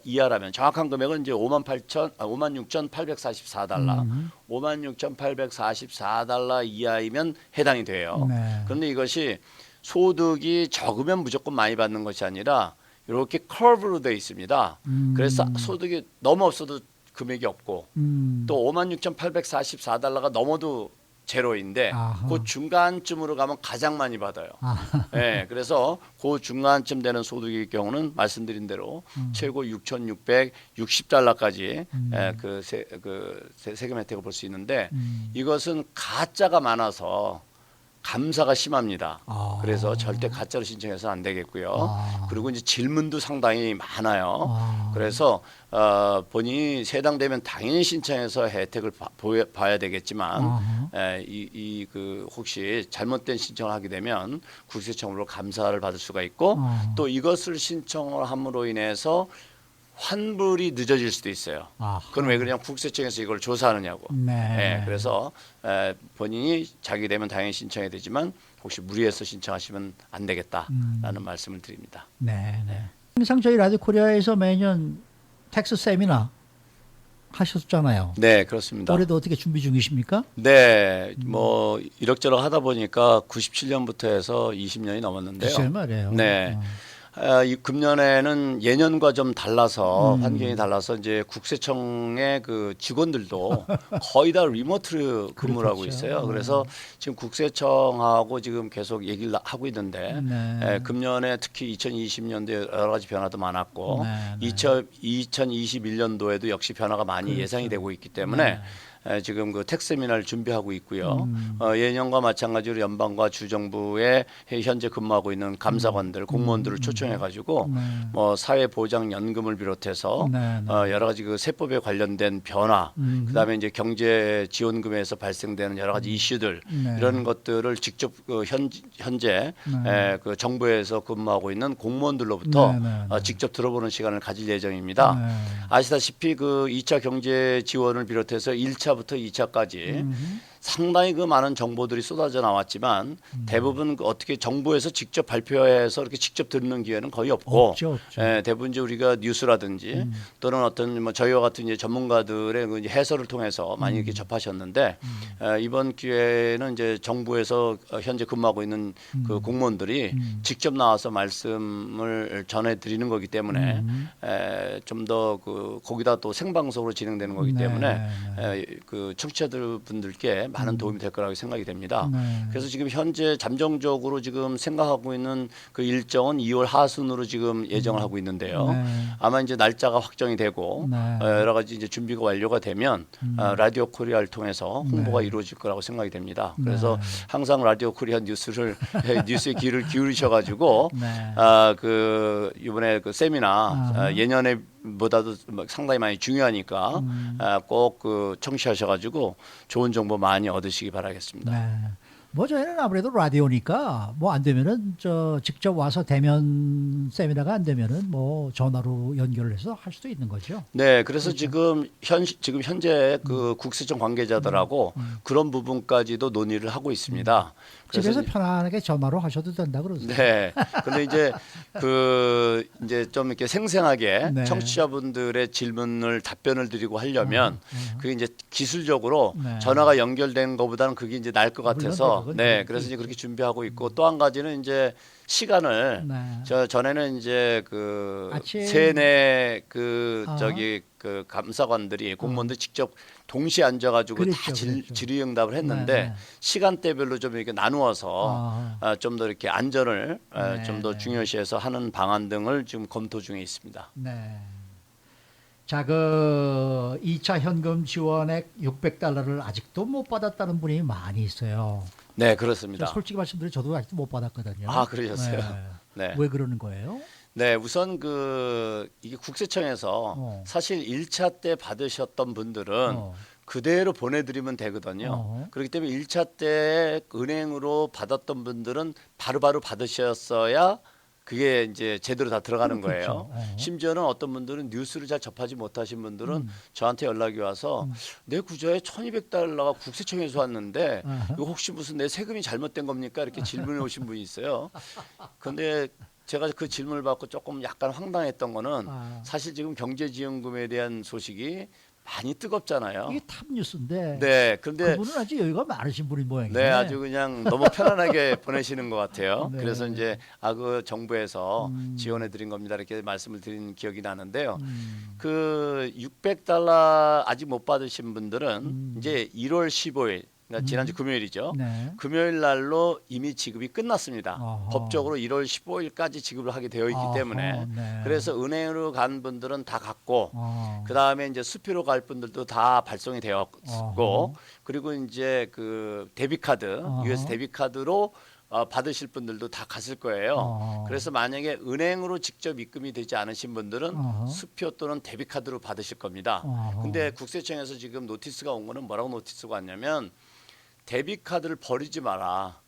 이하라면 정확한 금액은 이제 56,844달러, 56,844달러 이하이면 해당이 돼요. 네. 그런데 이것이 소득이 적으면 무조건 많이 받는 것이 아니라 이렇게 커브로 되어 있습니다. 그래서 소득이 너무 없어도 금액이 없고 또 56,844달러가 넘어도 제로인데 아하. 그 중간쯤으로 가면 가장 많이 받아요. 그래서 그 중간쯤 되는 소득의 경우는 말씀드린 대로 최고 6,660달러까지 세금 혜택을 볼 수 있는데 이것은 가짜가 많아서 감사가 심합니다. 그래서 절대 가짜로 신청해서는 안 되겠고요. 그리고 이제 질문도 상당히 많아요. 그래서 본인이 해당되면 당연히 신청해서 혜택을 봐야 되겠지만 그 혹시 잘못된 신청을 하게 되면 국세청으로 감사를 받을 수가 있고 또 이것을 신청을 함으로 인해서 환불이 늦어질 수도 있어요. 그럼 왜 그러냐면 국세청에서 이걸 조사하느냐고. 네. 그래서 본인이 자기 되면 당연히 신청해야 되지만 혹시 무리해서 신청하시면 안 되겠다라는 말씀을 드립니다. 네. 네. 항상 저희 라디오 코리아에서 매년 텍스 세미나 하셨잖아요. 네, 그렇습니다. 올해도 어떻게 준비 중이십니까? 네, 뭐 이럭저럭 하다 보니까 97년부터 해서 20년이 넘었는데요. 글쎄 말이에요. 네. 이 금년에는 예년과 좀 달라서 환경이 달라서 이제 국세청의 그 직원들도 거의 다 리모트로 근무를 하고 그렇겠죠. 있어요. 그래서 지금 국세청하고 지금 계속 얘기를 하고 있는데 네. 금년에 특히 2020년도에 여러 가지 변화도 많았고 네, 네. 2021년도에도 역시 변화가 많이 그렇죠. 예상이 되고 있기 때문에 지금 그 텍세미나를 준비하고 있고요. 예년과 마찬가지로 연방과 주정부에 현재 근무하고 있는 감사관들, 공무원들을 초청해 가지고 뭐 사회보장연금을 비롯해서 네, 네. 여러 가지 그 세법에 관련된 변화, 그다음에 이제 경제 지원금에서 발생되는 여러 가지 이슈들 네. 이런 것들을 직접 그 현재 그 정부에서 근무하고 있는 공무원들로부터 네, 네, 네. 직접 들어보는 시간을 가질 예정입니다. 네. 아시다시피 그 2차 경제 지원을 비롯해서 1차부터 2차까지 상당히 그 많은 정보들이 쏟아져 나왔지만 대부분 그 어떻게 정부에서 직접 발표해서 이렇게 직접 듣는 기회는 거의 없고 없죠. 대부분 이제 우리가 뉴스라든지 또는 어떤 뭐 저희와 같은 이제 전문가들의 그 이제 해설을 통해서 많이 이렇게 접하셨는데 이번 기회는 이제 정부에서 현재 근무하고 있는 그 공무원들이 직접 나와서 말씀을 전해 드리는 거기 때문에 좀 더 그 거기다 또 생방송으로 진행되는 거기 네, 때문에 네. 그 청취자들 분들께 많은 도움이 될 거라고 생각이 됩니다. 네. 그래서 지금 현재 잠정적으로 지금 생각하고 있는 그 일정은 2월 하순으로 지금 예정을 하고 있는데요. 네. 아마 이제 날짜가 확정이 되고 네. 여러 가지 이제 준비가 완료가 되면 라디오 코리아를 통해서 홍보가 네. 이루어질 거라고 생각이 됩니다. 그래서 항상 라디오 코리아 뉴스를 뉴스에 귀를 기울이셔가지고 네. 그 이번에 그 세미나 예년에보다도 상당히 많이 중요하니까 꼭 그 청취하셔가지고 좋은 정보 많이 얻으시기 바라겠습니다. 네. 뭐 저희는 아무래도 라디오니까 뭐 안 되면은 저 직접 와서 대면 세미나가 안 되면은 뭐 전화로 연결을 해서 할 수도 있는 거죠. 네, 그래서 지금 현재 그 국세청 관계자들하고 그런 부분까지도 논의를 하고 있습니다. 그래서 집에서 편안하게 전화로 하셔도 된다 그러세요. 네. 근데 이제 그 이제 좀 이렇게 생생하게 네. 청취자분들의 질문을 답변을 드리고 하려면 그게 이제 기술적으로 네. 전화가 연결된 것보다는 그게 이제 나을 것 물론 같아서 그건 네. 그렇지. 그래서 이제 그렇게 준비하고 있고 또 한 가지는 이제 시간을 네. 저 전에는 이제 그 아침- 세네 그 아. 저기 그 감사관들이 공무원들 직접 동시에 앉아가지고 다 그랬죠, 그랬죠. 질의응답을 했는데 네, 네. 시간대별로 좀 이렇게 나누어서 좀 더 이렇게 안전을 네, 좀 더 네. 중요시해서 하는 방안 등을 지금 검토 중에 있습니다. 네. 자, 그 2차 현금 지원액 600달러를 아직도 못 받았다는 분이 많이 있어요. 네, 저 그렇습니다. 솔직히 말씀드려 저도 아직도 못 받았거든요. 아, 그러셨어요? 네. 네. 왜 그러는 거예요? 네, 우선 그 이게 국세청에서 사실 1차 때 받으셨던 분들은 어. 그대로 보내드리면 되거든요. 그렇기 때문에 1차 때 은행으로 받았던 분들은 바로바로 받으셨어야 그게 이제 제대로 다 들어가는 그렇겠죠. 거예요. 심지어는 어떤 분들은 뉴스를 잘 접하지 못하신 분들은 저한테 연락이 와서 내 구좌에 1,200달러가 국세청에서 왔는데 이거 혹시 무슨 내 세금이 잘못된 겁니까? 이렇게 질문해 오신 분이 있어요. 근데 제가 그 질문을 받고 조금 약간 황당했던 거는 사실 지금 경제지원금에 대한 소식이 많이 뜨겁잖아요. 이게 탑 뉴스인데. 네, 그런데 그분은 아주 여유가 많으신 분인 모양이네. 네, 아주 그냥 너무 편안하게 보내시는 것 같아요. 네. 그래서 이제 그 정부에서 지원해 드린 겁니다. 이렇게 말씀을 드린 기억이 나는데요. 그 600달러 아직 못 받으신 분들은 이제 1월 15일 그러니까 지난주 금요일이죠. 네. 금요일 날로 이미 지급이 끝났습니다. 어허. 법적으로 1월 15일까지 지급을 하게 되어 있기 어허, 때문에 네. 그래서 은행으로 간 분들은 다 갔고 어. 그 다음에 이제 수표로 갈 분들도 다 발송이 되었고 어허. 그리고 이제 그 데비카드 어허. US 데비카드로 받으실 분들도 다 갔을 거예요. 어허. 그래서 만약에 은행으로 직접 입금이 되지 않으신 분들은 어허. 수표 또는 데비카드로 받으실 겁니다. 어허. 근데 국세청에서 지금 노티스가 온 거는 뭐라고 노티스가 왔냐면 데비카드를 버리지 마라.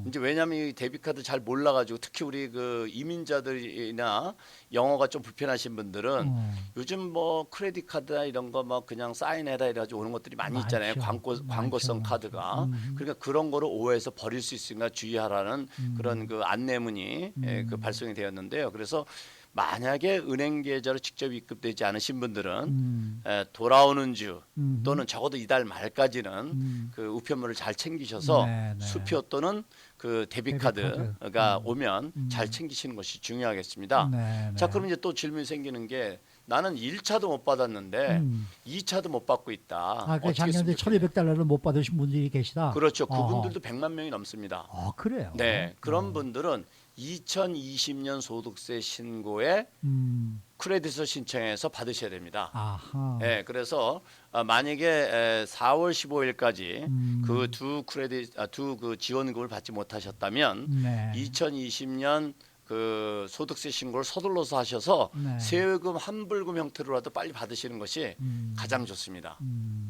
이제 왜냐하면 이 데비카드 잘 몰라가지고 특히 우리 그 이민자들이나 영어가 좀 불편하신 분들은 요즘 뭐 크레딧 카드나 이런 거 뭐 그냥 사인해라 이래가지고 오는 것들이 많이 있잖아요. 광고성 많죠. 카드가 그러니까 그런 거를 오해해서 버릴 수 있으니까 주의하라는 그런 그 안내문이 그 발송이 되었는데요. 그래서 만약에 은행 계좌로 직접 입금되지 않으신 분들은 돌아오는 주 또는 적어도 이달 말까지는 그 우편물을 잘 챙기셔서 네, 네. 수표 또는 그 데뷔 카드가 오면 잘 챙기시는 것이 중요하겠습니다. 네, 자, 네. 그럼 이제 또 질문이 생기는 게 나는 1차도 못 받았는데 2차도 못 받고 있다. 아, 그 어떻게 작년에 했으면 좋겠냐. 1,200달러를 못 받으신 분들이 계시다. 그렇죠. 어허. 그분들도 100만 명이 넘습니다. 아, 그래요. 네, 그런 분들은 2020년 소득세 신고에 음, 크레딧을 신청해서 받으셔야 됩니다. 아하. 네, 그래서 만약에 4월 15일까지 그 두 크레딧 두 그 지원금을 받지 못하셨다면 네. 2020년 그 소득세 신고를 서둘러서 하셔서 네. 세금 환불금 형태로라도 빨리 받으시는 것이 가장 좋습니다.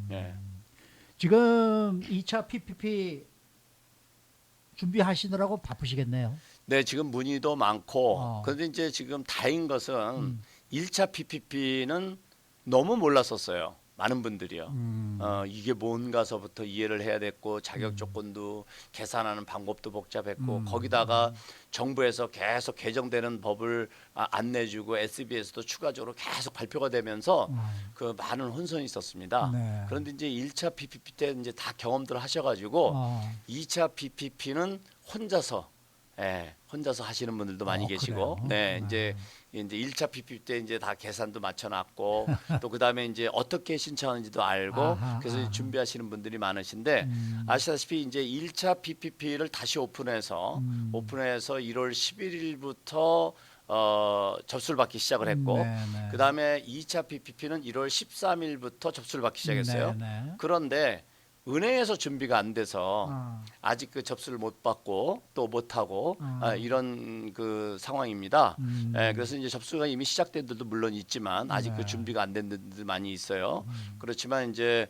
네. 지금 2차 PPP 준비하시느라고 바쁘시겠네요. 네, 지금 문의도 많고 어. 그런데 이제 지금 다행인 것은 1차 PPP는 너무 몰랐었어요. 많은 분들이요. 이게 뭔가서부터 이해를 해야 됐고 자격 조건도 계산하는 방법도 복잡했고 거기다가 정부에서 계속 개정되는 법을 안 내주고 SBS도 추가적으로 계속 발표가 되면서 그 많은 혼선이 있었습니다. 네. 그런데 이제 1차 PPP 때 이제 다 경험들을 하셔가지고 어. 2차 PPP는 혼자서 하시는 분들도 많이 계시고, 그래요? 네, 이제 1차 PPP 때 이제 다 계산도 맞춰놨고, 또 그다음에 이제 어떻게 신청하는지도 알고, 아하, 그래서 아하. 준비하시는 분들이 많으신데, 아시다시피 이제 1차 PPP를 다시 오픈해서 1월 11일부터 접수를 받기 시작을 했고, 네, 네. 그다음에 2차 PPP는 1월 13일부터 접수를 받기 시작했어요. 네, 네. 그런데 은행에서 준비가 안 돼서 어. 아직 그 접수를 못 받고 또 못 하고 어. 이런 그 상황입니다. 그래서 이제 접수가 이미 시작된 데도 물론 있지만 아직 네. 그 준비가 안 된 데도 많이 있어요. 그렇지만 이제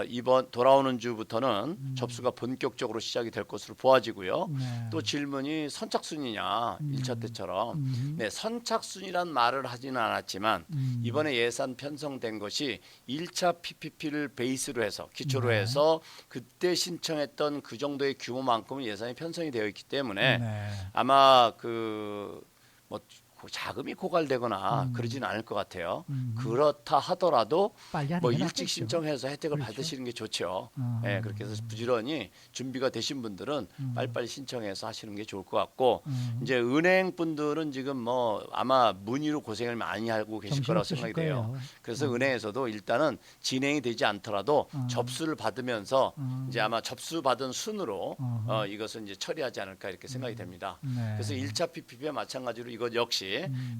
이번 돌아오는 주부터는 접수가 본격적으로 시작이 될 것으로 보아지고요. 네. 또 질문이 선착순이냐 1차 때처럼 네, 선착순이란 말을 하지는 않았지만 이번에 예산 편성된 것이 1차 PPP를 베이스로 해서 기초로 네. 해서 그때 신청했던 그 정도의 규모만큼은 예산이 편성이 되어 있기 때문에 네. 아마 그 뭐 자금이 고갈되거나 그러지는 않을 것 같아요. 그렇다 하더라도 빨리 하는 뭐 게 일찍 낫겠죠. 신청해서 혜택을 그렇죠. 받으시는 게 좋죠. 어. 예, 그렇게 해서 부지런히 준비가 되신 분들은 빨리빨리 신청해서 하시는 게 좋을 것 같고 이제 은행 분들은 지금 뭐 아마 문의로 고생을 많이 하고 계실 거라고 정신없으실 생각이 돼요. 거예요. 그래서 은행에서도 일단은 진행이 되지 않더라도 접수를 받으면서 이제 아마 접수 받은 순으로 이것은 이제 처리하지 않을까 이렇게 생각이 됩니다. 네. 그래서 1차 PPP와 마찬가지로 이것 역시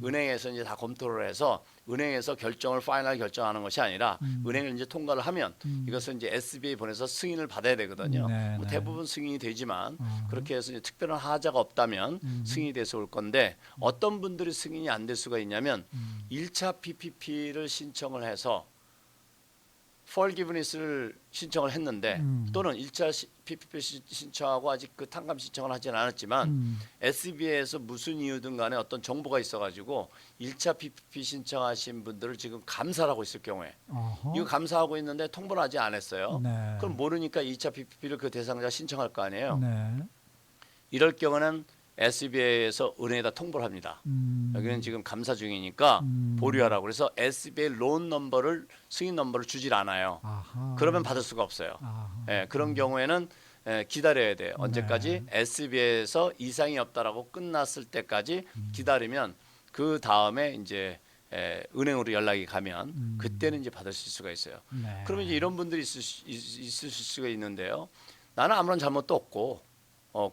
은행에서 이제 다 검토를 해서 은행에서 결정을 파이널 결정하는 것이 아니라 은행을 이제 통과를 하면 이것은 이제 SBA 보내서 승인을 받아야 되거든요. 네, 뭐 네. 대부분 승인이 되지만 그렇게 해서 이제 특별한 하자가 없다면 승인이 돼서 올 건데 어떤 분들이 승인이 안 될 수가 있냐면 1차 PPP를 신청을 해서 forgiveness를 신청을 했는데 또는 1차 PPP 신청하고 아직 그 탕감 신청을 하지는 않았지만 SBA에서 무슨 이유든 간에 어떤 정보가 있어가지고 1차 PPP 신청하신 분들을 지금 감사를 하고 있을 경우에 어허. 이거 감사하고 있는데 통보를 아직 안 했어요. 네. 그럼 모르니까 2차 PPP를 그 대상자 신청할 거 아니에요. 네. 이럴 경우는 SBA에서 은행에다 통보를 합니다. 여기는 지금 감사 중이니까 보류하라고 그래서 SBA 론 넘버를 승인 넘버를 주질 않아요. 아하. 그러면 받을 수가 없어요. 아하. 예, 그런 경우에는 기다려야 돼요. 언제까지? 네. SBA에서 이상이 없다라고 끝났을 때까지 기다리면 그 다음에 이제 은행으로 연락이 가면 그때는 이제 받으실 수가 있어요. 네. 그러면 이제 이런 분들이 있으실 수가 있는데요. 나는 아무런 잘못도 없고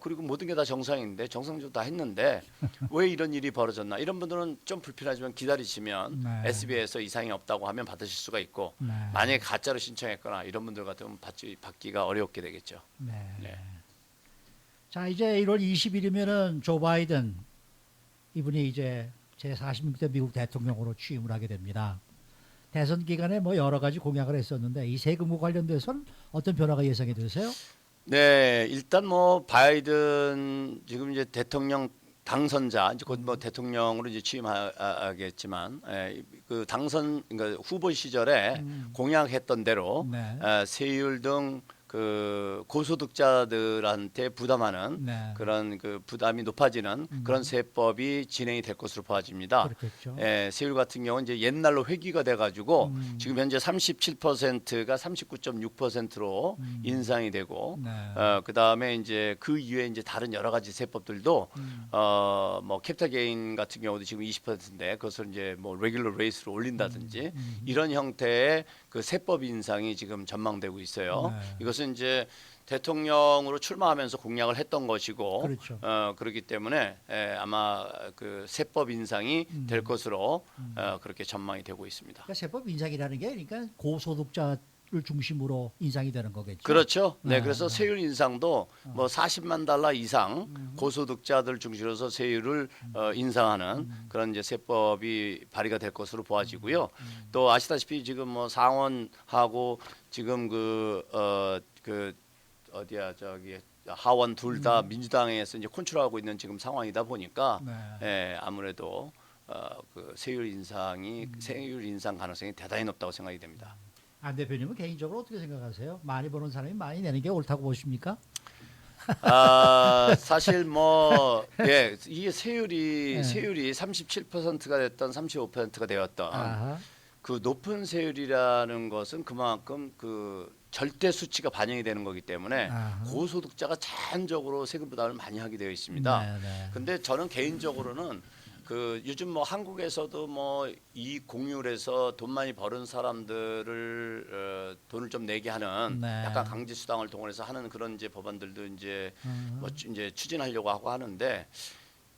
그리고 모든 게 다 정상인데 정상적으로 다 했는데 왜 이런 일이 벌어졌나 이런 분들은 좀 불편하지만 기다리시면 네. SBA에서 이상이 없다고 하면 받으실 수가 있고 네. 만약에 가짜로 신청했거나 이런 분들 같으면 받기가 어렵게 되겠죠. 네. 네. 자, 이제 1월 20일이면은 조 바이든 이분이 이제 제 46대 미국 대통령으로 취임을 하게 됩니다. 대선 기간에 뭐 여러 가지 공약을 했었는데 이 세금과 관련돼서는 어떤 변화가 예상이 되세요? 네, 일단 뭐 바이든 지금 이제 대통령 당선자 이제 곧 뭐 대통령으로 이제 취임하겠지만 그 당선 그러니까 후보 시절에 공약했던 대로 네. 세율 등 그 고소득자들한테 부담하는 네. 그런 그 부담이 높아지는 그런 세법이 진행이 될 것으로 보아집니다. 그렇겠죠. 세율 같은 경우는 이제 옛날로 회귀가 돼가지고 지금 현재 37%가 39.6%로 인상이 되고 네. 그 다음에 이제 그 이후에 이제 다른 여러 가지 세법들도 뭐 캐피탈 게인 같은 경우도 지금 20%인데 그것을 이제 뭐 레귤러 레이스로 올린다든지 이런 형태의 그 세법 인상이 지금 전망되고 있어요. 네. 이것은 이제 대통령으로 출마하면서 공약을 했던 것이고 그렇죠. 그렇기 때문에 아마 그 세법 인상이 될 것으로 그렇게 전망이 되고 있습니다. 그러니까 세법 인상이라는 게 그러니까 고소득자를 중심으로 인상이 되는 거겠죠. 그렇죠. 네, 네, 그래서 네. 세율 인상도 뭐 40만 달러 이상 고소득자들 중심으로 해서 세율을 인상하는 그런 이제 세법이 발의가 될 것으로 보아지고요. 또 아시다시피 지금 뭐 상원하고 지금 그 어디야 저기 하원 둘 다 민주당에서 이제 컨트롤하고 있는 지금 상황이다 보니까 네. 아무래도 그 세율 인상 가능성이 대단히 높다고 생각이 됩니다. 안 대표님은 개인적으로 어떻게 생각하세요? 많이 버는 사람이 많이 내는 게 옳다고 보십니까? 사실 뭐 이게 세율이 네. 37%가 됐던 35%가 되었던 아하. 그 높은 세율이라는 것은 그만큼 그 절대 수치가 반영이 되는 거기 때문에 아하. 고소득자가 자연적으로 세금 부담을 많이 하게 되어 있습니다. 네, 네. 근데 저는 개인적으로는 그 요즘 뭐 한국에서도 뭐 이익 공유해서 돈 많이 버는 사람들을 돈을 좀 내게 하는 네. 약간 강제 수당을 동원해서 하는 그런 이제 법안들도 이제 뭐 이제 추진하려고 하고 하는데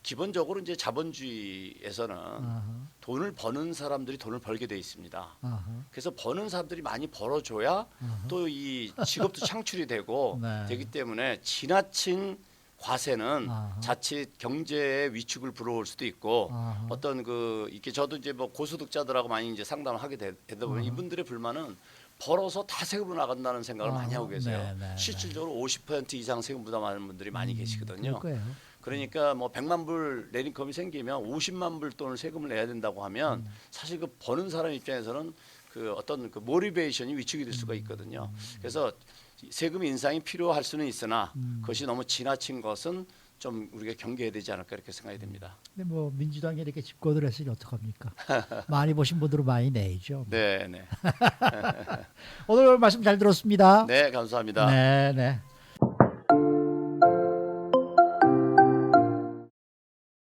기본적으로 이제 자본주의에서는 아하. 돈을 버는 사람들이 돈을 벌게 돼 있습니다. 아하. 그래서 버는 사람들이 많이 벌어줘야 또 이 직업도 창출이 되고 네. 되기 때문에 지나친 과세는 아하. 자칫 경제에 위축을 불러올 수도 있고 아하. 어떤 그 이렇게 저도 이제 뭐 고소득자들하고 많이 이제 상담을 하게 되다 보면 이분들의 불만은 벌어서 다 세금으로 나간다는 생각을 많이 하고 계세요. 네, 네, 네. 실질적으로 50% 이상 세금 부담하는 분들이 많이 계시거든요. 그럴 거예요. 그러니까 뭐 100만 불 내린컴이 생기면 50만 불 돈을 세금을 내야 된다고 하면 사실 그 버는 사람 입장에서는 그 어떤 그 모티베이션이 위축이 될 수가 있거든요. 그래서 세금 인상이 필요할 수는 있으나 그것이 너무 지나친 것은 좀 우리가 경계해야 되지 않을까 이렇게 생각이 됩니다. 근데 뭐 민주당이 이렇게 집권을 했으니 어떡합니까? 많이 보신 분들은 많이 내죠. 네, 네. 오늘 말씀 잘 들었습니다. 네, 감사합니다. 네, 네.